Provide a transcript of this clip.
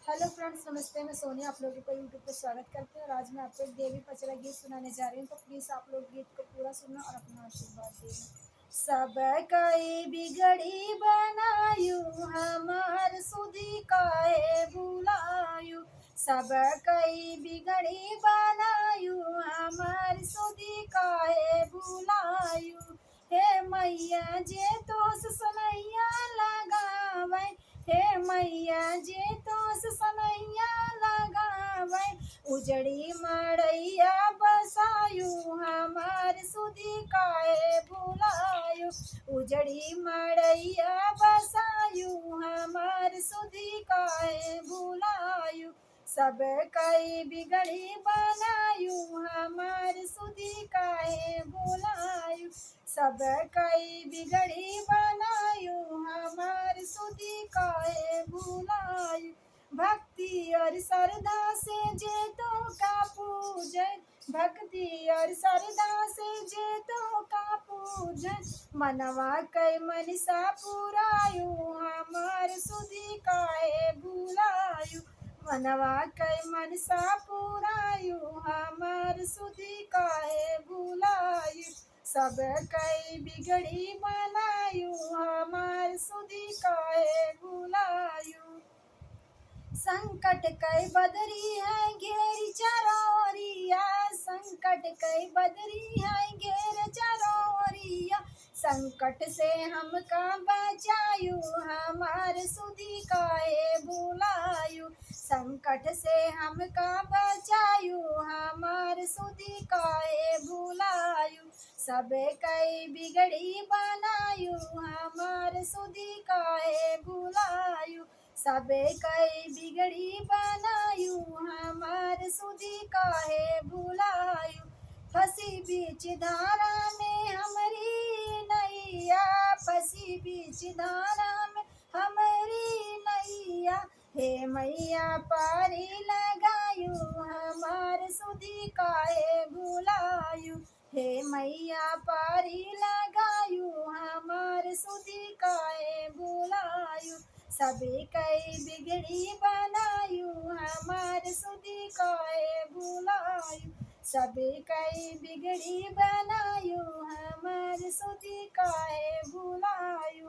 Hello friends, नमस्ते। मैं सोनिया आप लोगों को यूट्यूब पे स्वागत करती हूँ और आज मैं आपको एक देवी पचरा गीत सुनाने जा रही हूँ। तो प्लीज़ आप लोग गीत को पूरा सुनना और अपना आशीर्वाद देना। सब कई बिगड़ी बनायु हमार सुधी काहे बुलायु। सब कई बिगड़ी बनायु हमार सुधी काहे बुलायु। हे मैया जे तो सनैया लगावे, हे मैया जे तोस सनैया लगावे। उजड़ी मड़ैया बसायु हमार सुधी काहे भुलायु। उजड़ी मड़ैया बसायु हमार सुधी काहे भुलायु। सब कई बिगड़ी बनायु हमार सुधी काहे भुलायु। सब कई बिगड़ी बनायु हमार सुधी काहे भुलायु। भक्ति और श्रद्धा से जे तो का पूजै, भक्ति और श्रद्धा से जे तो का पूजै। मनवा कै मनसा पुरायु हमार सुधी काहे भुलायु। मनवा कै मनसा पुरायु हमार सुधी काहे भुलायु। सब कई बिगड़ी बनायु हमार सुधी काहे भुलायु। संकट कई बदरी है घेरी चरोरिया, संकट कई बदरी है घेर चरोरिया। संकट से हमका बचायु हमार सुधी काहे भुलायु। संकट से हमका बचायु हमार सुधी काहे भुलायु। सब कई बिगड़ी बनायु हमार सुधी काहे भुलायु। सब कई बिगड़ी बनायु हमार सुधी काहे भुलायु। फंसी बीच धारा में हमारी नैया, फंसी बीच धारा में हमारी नैया। हे मैया पारी लगायु हमार सुधी काहे भुलायु। हे मैया पारी लगायु हमार सुधी काहे भुलायु। सब कई बिगड़ी बनायु हमार सुधी काहे भुलायु। सब कई बिगड़ी बनायु हमार सुधी काहे भुलायु।